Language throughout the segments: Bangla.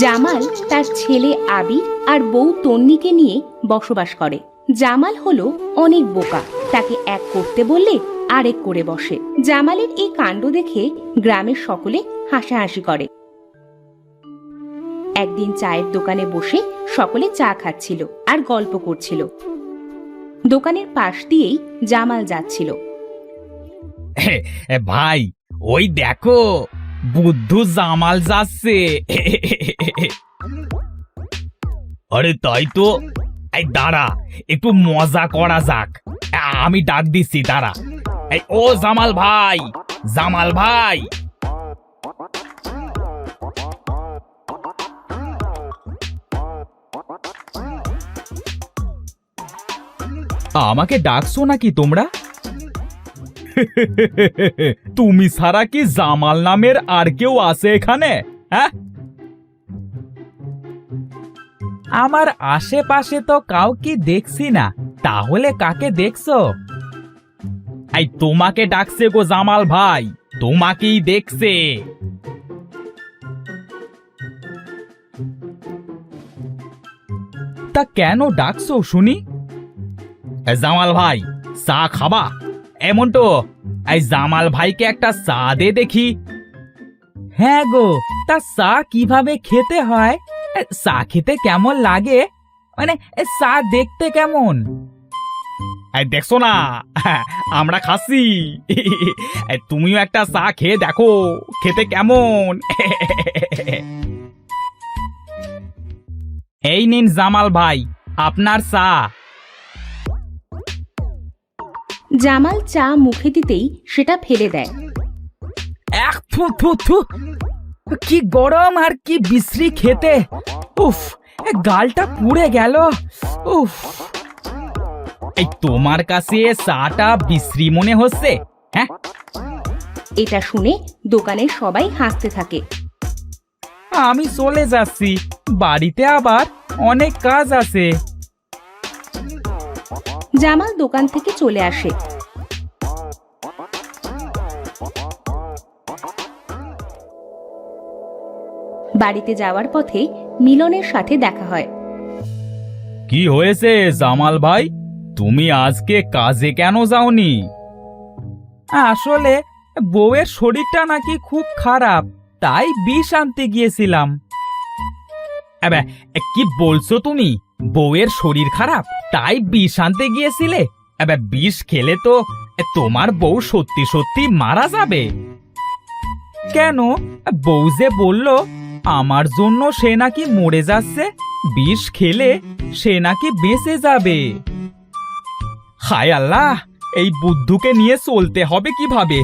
জামাল তার ছেলে আবির আর বউ তন্নিকে নিয়ে বসবাস করে। জামাল হলো অনেক বোকা, তাকে এক করতে বললে আরেক করে বসে। জামালের এই কাণ্ড দেখে গ্রামের সকলে হাসাহাসি করে। একদিন চায়ের দোকানে বসে সকলে চা খাচ্ছিল আর গল্প করছিল। দোকানের পাশ দিয়েই জামাল যাচ্ছিল। ভাই, ওই দেখো, বুদ্ধু জামাল যাচ্ছে। আরে তাই তো। এই দাঁড়া, একটু মজা করা যাক। আমি ডাক দিচ্ছি, দাঁড়া। এই ও জামাল ভাই, জামাল ভাই। আমাকে ডাকছো নাকি তোমরা? তুমি ছাড়া কি জামাল নামের আর কেউ আছে এখানে? হ্যাঁ, আমার আশেপাশে তো কাউকে দেখছি না, তাহলে কাকে দেখছো? এই তোমাকে ডাকছে গো জামাল ভাই, তোমাকেই দেখছে। তা কেন ডাকছো শুনি? জামাল ভাই, চা খাবা? এমন তো, এই জামাল ভাইকে একটা চা দে দেখি। হ্যাঁ গো, তা চা কিভাবে খেতে হয়? চা খেতে কেমন লাগে? মানে চা দেখতে কেমন? দেখছো না, আমরা খাচ্ছি। তুমিও একটা চা খেয়ে দেখো, খেতে কেমন। এই নিন জামাল ভাই, আপনার চা। জামাল চা মুখে দিতেই সেটা ফেলে দেয়। থু থু থু, কি গরম আর কি বিশ্রী খেতে। উফ, গালটা পুড়ে গেল। উফ, এই তোমার কাছে চাটা বিশ্রী মনে হচ্ছে? হ্যাঁ, এটা শুনে দোকানের সবাই হাসতে থাকে। আমি চলে যাচ্ছি, বাড়িতে আবার অনেক কাজ আছে। জামাল দোকান থেকে চলে আসে। বাড়িতে যাওয়ার পথে মিলনের সাথে দেখা হয়। কি হয়েছে জামাল ভাই, তুমি আজকে কাজে কেন যাওনি? আসলে বউয়ের শরীরটা নাকি খুব খারাপ, তাই বিষ আনতে গিয়েছিলাম। কি বলছো তুমি? বউয়ের শরীর খারাপ তাই বিষ আনতে গিয়েছিলে? বিষ খেলে তো তোমার বউ সত্যি সত্যি মারা যাবে। কেন? বউ যে বলল আমার জন্য সে নাকি মরে যাচ্ছে, বিষ খেলে সে নাকি বেঁচে যাবে। হায় আল্লাহ, এই বুদ্ধুকে নিয়ে চলতে হবে কিভাবে?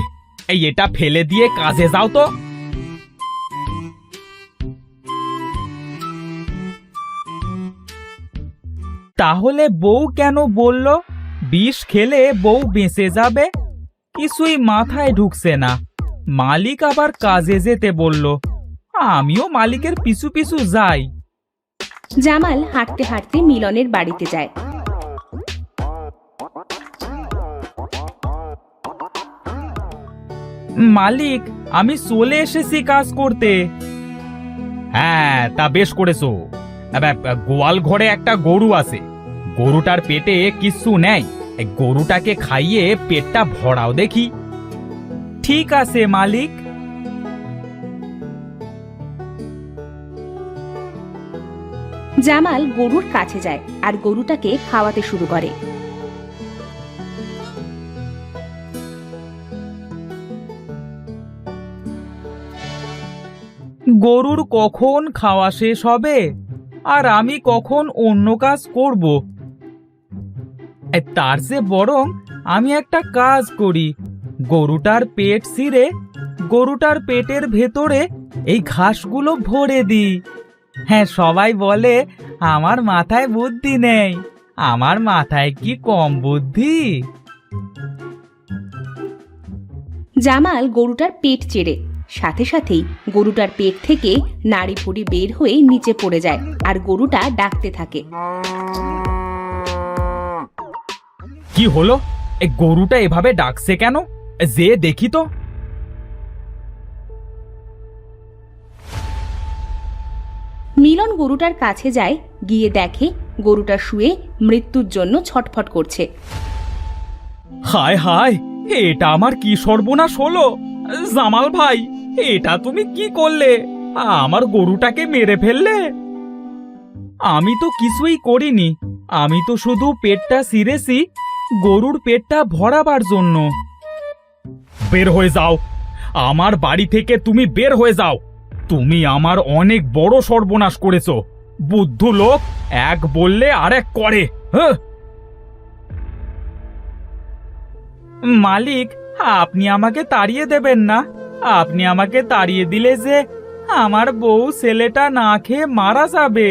এই এটা ফেলে দিয়ে কাজে যাও তো। তাহলে বউ কেন বলল বিষ খেলে বউ বেঁচে যাবে? কিছুই মাথায় ঢুকছে না। মালিক আবার কাজে যেতে বলল, আমিও মালিকের পিছু পিছু যাই। জামাল হাঁটতে হাঁটতে মিলনের বাড়িতে যায়। মালিক, আমি চলে এসেছি কাজ করতে। হ্যাঁ, তা বেশ করেছো। গোয়াল ঘরে একটা গরু আছে, গরুটার পেটে কিছু নেই, গরুটাকে খাইয়ে পেটটা ভরাও দেখি। ঠিক আছে মালিক। জামাল গরুর কাছে যায় আর গরুটাকে খাওয়াতে শুরু করে। গরুর কখন খাওয়া শেষ হবে আর আমি কখন অন্য কাজ করব? তার চেয়ে বরং আমি একটা কাজ করি, গরুটার পেট ছিঁড়ে গরুটার পেটের ভেতরে এই ঘাসগুলো ভরে দিই। হ্যাঁ, সবাই বলে আমার মাথায় বুদ্ধি নেই, আমার মাথায় কি কম বুদ্ধি? জামাল গরুটার পেট চেড়ে, সাথে সাথেই গরুটার পেট থেকে নাড়ি ভুড়ি বের হয়ে নিচে পড়ে যায় আর গরুটা ডাকতে থাকে। কি হলো? এই গরুটা এভাবে ডাকছে কেন? যে দেখি তো। মিলন গরুটার কাছে যায়, গিয়ে দেখে গরুটা শুয়ে মৃত্যুর জন্য ছটফট করছে। হায় হায়, এটা আমার কি সর্বনাশ হলো! জামাল ভাই, এটা তুমি কি করলে? আমার গরুটাকে মেরে ফেললে। আমি তো কিছুই করিনি, আমি তো শুধু পেটটা ছিঁড়েছি গরুর পেটটা ভরাবার জন্য। বের হয়ে যাও, আমার বাড়ি থেকে তুমি বের হয়ে যাও। তুমি আমার অনেক বড় সর্বনাশ করেছো। বুদ্ধু লোক, এক বললে আরেক করে। হ্যাঁ। মালিক, আপনি আমাকে তাড়িয়ে দেবেন না। আপনি আমাকে তাড়িয়ে দিলে যে আমার বউ ছেলেটা না খেয়ে মারা যাবে।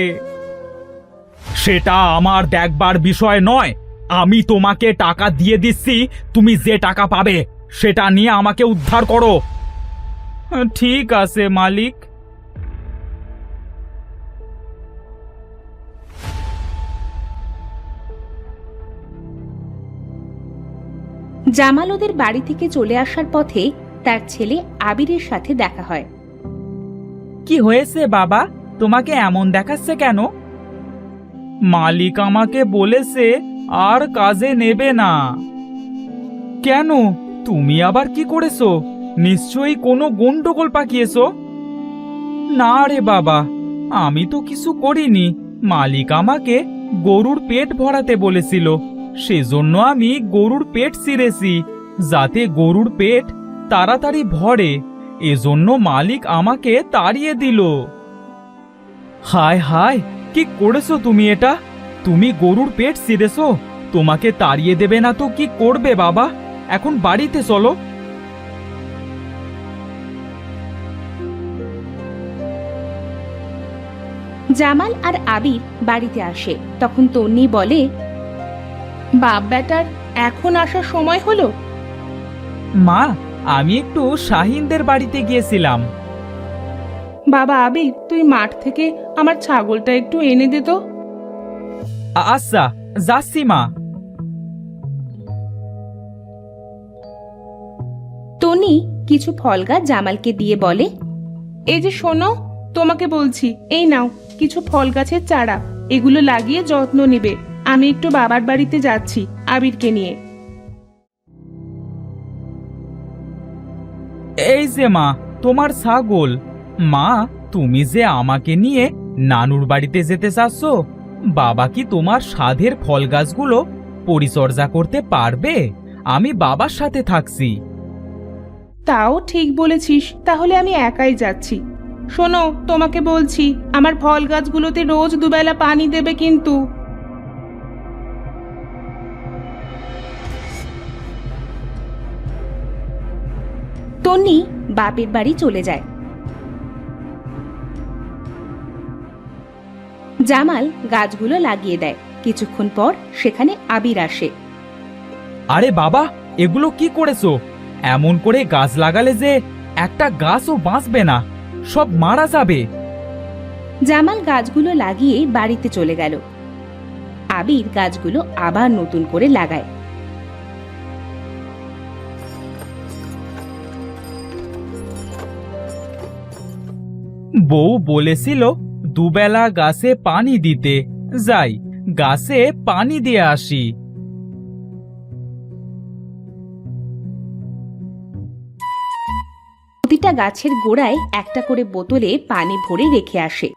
সেটা আমার দেখবার বিষয় নয়। আমি তোমাকে টাকা দিয়ে দিচ্ছি, তুমি যে টাকা পাবে সেটা নিয়ে আমাকে উদ্ধার করো। ঠিক আছে মালিক। জামাল ওদের বাড়ি থেকে চলে আসার পথে তার ছেলে আবিরের সাথে দেখা হয়। কি হয়েছে বাবা, তোমাকে এমন দেখাচ্ছে কেন? মালিক আমাকে বলেছে আর কাজে নেবে না। কেন, তুমি আবার কি করেছো? নিশ্চয়ই কোনো গন্ডগোল পাকিয়েছো। না রে বাবা, আমি তো কিছু করিনি। মালিক আমাকে গরুর পেট ভরাতে বলেছিল, সেজন্য আমি গরুর পেট ছিঁড়েছি, যাতে গরুর পেট তাড়াতাড়ি ভরে। এজন্য মালিক আমাকে তাড়িয়ে দিল। হায় হায়, কি করেছো তুমি এটা? তুমি গরুর পেট ছিঁড়েছো? তোমাকে তাড়িয়ে দেবে না তো কি করবে বাবা? এখন বাড়িতে চলো। জামাল আর আবির বাড়িতে আসে, তখন তন্নি বলে, বাপ বেটার এখন আসার সময় হলো? মা, আমি একটু শাহিনদের বাড়িতে গিয়েছিলাম। বাবা আবির, তুই মাঠ থেকে আমার ছাগলটা একটু এনে দে তো। আচ্ছা, যাচ্ছি মা। তনি কিছু ফল গাছ জামালকে দিয়ে বলে, এই যে শোনো, তোমাকে বলছি, এই নাও কিছু ফল গাছের চারা, এগুলো লাগিয়ে যত্ন নেবে। আমি একটু বাবার বাড়িতে যাচ্ছি আবিরকে নিয়ে। এই যে মা, তোমার ছাগল। মা, তুমি যে আমাকে নিয়ে নানুর বাড়িতে যেতে চাচ্ছ, বাবা কি তোমার সাধের ফল গাছগুলো পরিচর্যা করতে পারবে? আমি বাবার সাথে থাকছি। তাও ঠিক বলেছিস, তাহলে আমি একাই যাচ্ছি। শোনো, তোমাকে বলছি, আমার ফল গাছগুলোতে রোজ দুবেলা পানি দেবে কিন্তু। তন্নি বাপের বাড়ি চলে যায়। জামাল গাছগুলো লাগিয়ে দেয়। কিছুক্ষণ পর সেখানে আবির আসে। আরে বাবা, এগুলো কি করেছো? এমন করে গাছ লাগালে যে একটা গাছও বাঁচবে না, সব মারা যাবে। জামাল গাছগুলো লাগিয়ে বাড়িতে চলে গেল। আবির গাছগুলো আবার নতুন করে লাগায়। বউ বলেছিল দুবেলা গাছে পানি দিতে। যাই, গাছে পানি দিয়ে আসি। প্রতিটা গাছের গোড়ায় একটা করে বোতলে পানি ভরে রেখে আসে।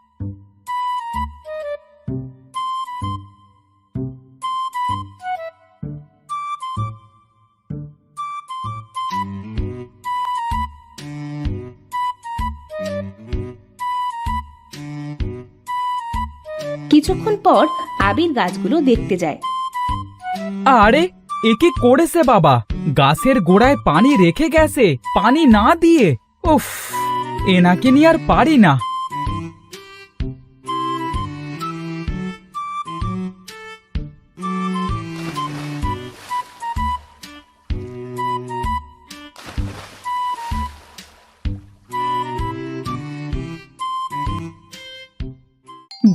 কিছুক্ষণ পর আবির গাছগুলো দেখতে যায়। আরে, এ কি করেছে বাবা? গাছের গোড়ায় পানি রেখে গেছে, পানি না দিয়ে। উফ, এনাকে নিয়ে আর পারি না।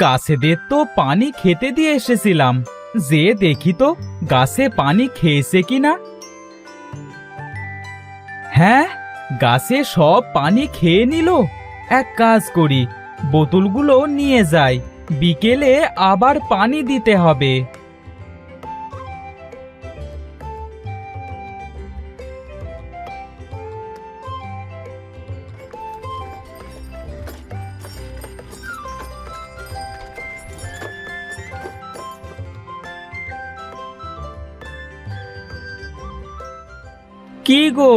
গাছেদের তো পানি খেতে দিয়ে এসেছিলাম, যে দেখি তো গাছে পানি খেয়েছে কিনা। হ্যাঁ, গাছে সব পানি খেয়ে নিল। এক কাজ করি, বোতলগুলো নিয়ে যাই, বিকেলে আবার পানি দিতে হবে। কি গো,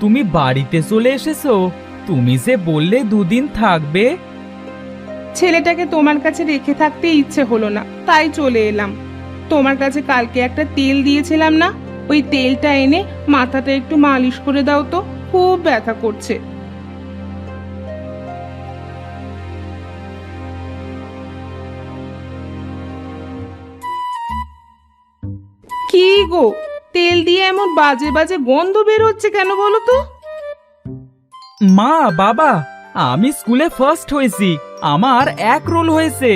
তুমি বাড়িতে চলে এসেছো? তুমি যে বললে দুদিন থাকবে। ছেলেটাকে তোমার কাছে রেখে থাকতে ইচ্ছে হলো না, তাই চলে এলাম। তোমার কাছে কালকে একটা তেল দিয়েছিলাম না, ওই তেলটা এনে মাথাটা একটু মালিশ করে দাও তো, খুব ব্যথা করছে। কি গো, তেল দিয়ে এমন বাজে বাজে গন্ধ বের হচ্ছে কেন বলো তো? মা, বাবা, আমি স্কুলে ফার্স্ট হয়েছি, আমার 1 রোল হয়েছে।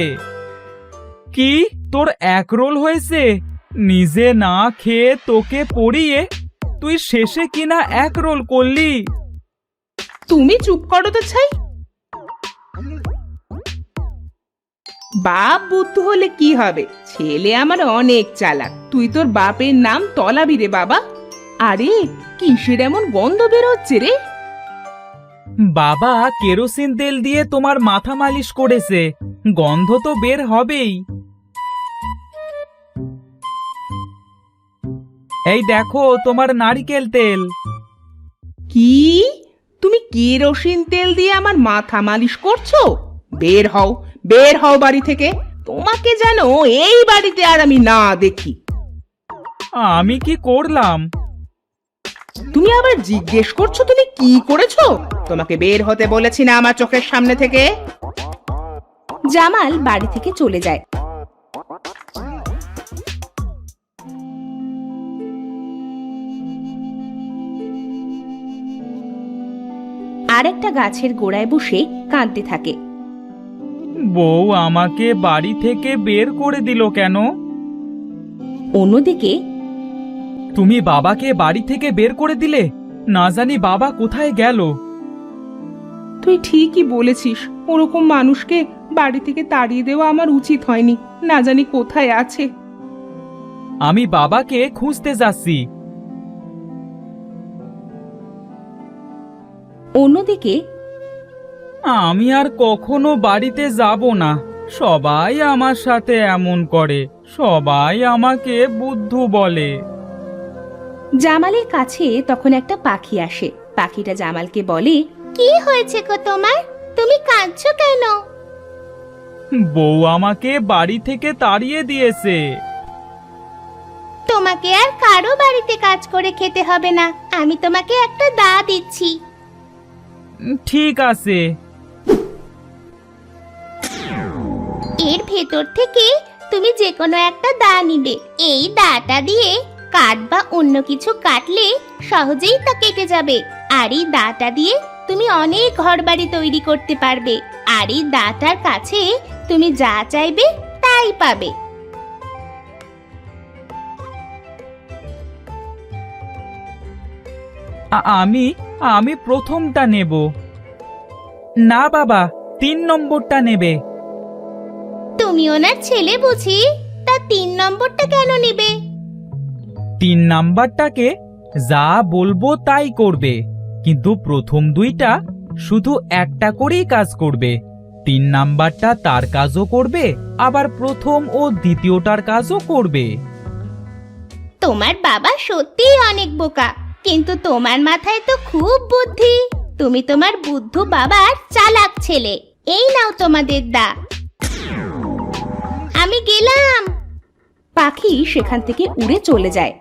কি, তোর 1 রোল হয়েছে? নিজে না খেয়ে তোকে পড়িয়ে তুই শেষে কিনা 1 রোল করলি? তুমি চুপ করো তো ছাই। বাপ বুদ্ধ হলে কি হবে, ছেলে আমার অনেক চালাক। তুই তোর বাপের নাম তলাবি রে বাবা। আরে কিসের এমন গন্ধ বের হচ্ছে রে? বাবা কেরোসিন তেল দিয়ে তোমার মাথা মালিশ করেছে, গন্ধ তো বের হবেই। এই দেখো তোমার নারকেল তেল। কি, তুমি কেরোসিন তেল দিয়ে আমার মাথা মালিশ করছো? বের হও, বের হও বাড়ি থেকে। তোমাকে জানো এই বাড়িতে আর আমি না দেখি। আমি কি করলাম? তুমি আবার জিজ্ঞেস করছো তুমি কি করেছো? তোমাকে বের হতে বলেছি না আমার চোখের সামনে থেকে? জামাল বাড়ি থেকে চলে যায়। আর একটা গাছের গোড়ায় বসে কাঁদতে থাকে। বউ আমাকে বাড়ি থেকে বের করে দিল কেন? অন্যদিকে তুমি বাবাকে বাড়ি থেকে বের করে দিলে, না জানি বাবা কোথায় গেল। তুই ঠিকই বলেছিস, ওরকম মানুষকে বাড়ি থেকে তাড়িয়ে দেওয়া আমার উচিত হয়নি। না জানি কোথায় আছে। আমি বাবাকে খুঁজতে যাচ্ছি। অন্যদিকে আমি আর কখনো বাড়িতে যাব না। সবাই আমার সাথে এমন করে, সবাই আমাকে বুদ্ধু বলে। জামালের কাছে তখন একটা পাখি আসে। পাখিটা জামালকে বলে, কি হয়েছে গো তোমার? তুমি কাঁদছো কেন? বউ আমাকে বাড়ি থেকে তাড়িয়ে দিয়েছে। তোমাকে আর কারো বাড়িতে কাজ করে খেতে হবে না, আমি তোমাকে একটা দা দিচ্ছি। ঠিক আছে। এর ভেতর থেকে তুমি যে কোনো একটা দা নিবে। এই দাটা দিয়ে কাঠ বা অন্য কিছু কাটলে সহজেই তা কেটে যাবে। আর এই দাটা দিয়ে তুমি অনেক ঘরবাড়ি তৈরি করতে পারবে। আর এই দাটার কাছে তুমি যা চাইবে তাই পাবে। আমি আমি প্রথমটা নেব। না বাবা, 3 নম্বরটা নেবে। তুমি ওনার ছেলে বুঝি, তা 3 নম্বরটা কেন নিবে? 3 নাম্বারটাকে যা বলবো তাই করবে, কিন্তু প্রথম 2টা শুধু একটা করেই কাজ করবে। 3 নাম্বারটা তার কাজও করবে, আবার প্রথম ও দ্বিতীয়টার কাজও করবে। তোমার বাবা সত্যিই অনেক বোকা, কিন্তু তোমার মাথায় তো খুব বুদ্ধি। তুমি তোমার বুদ্ধু বাবার চালাক ছেলে। এই নাও তোমাদের দা। আমি গেলাম। পাখি সেখান থেকে উড়ে চলে যায়।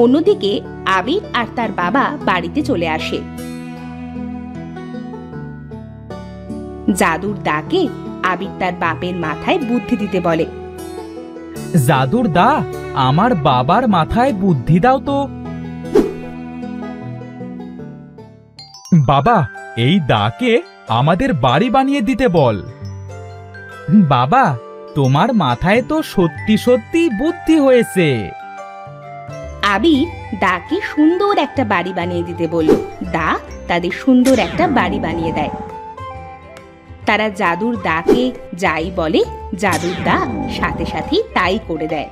অন্যদিকে আবির আর তার বাবা বাড়িতে চলে আসে। জাদুর দাকে আবির তার বাপের মাথায় বুদ্ধি দিতে বলে। জাদুর দা, আমার বাবার মাথায় বুদ্ধি দাও তো। বাবা, এই দাকে আমাদের বাড়ি বানিয়ে দিতে বল। বাবা, তোমার মাথায় তো সত্যি সত্যি বুদ্ধি হয়েছে। আবির দাকে সুন্দর একটা বাড়ি বানিয়ে দিতে বলল। দা তাদের সুন্দর একটা বাড়ি বানিয়ে দেয়। তারা জাদুর দাকে যাই বলে জাদুর দা সাথে সাথেই তাই করে দেয়।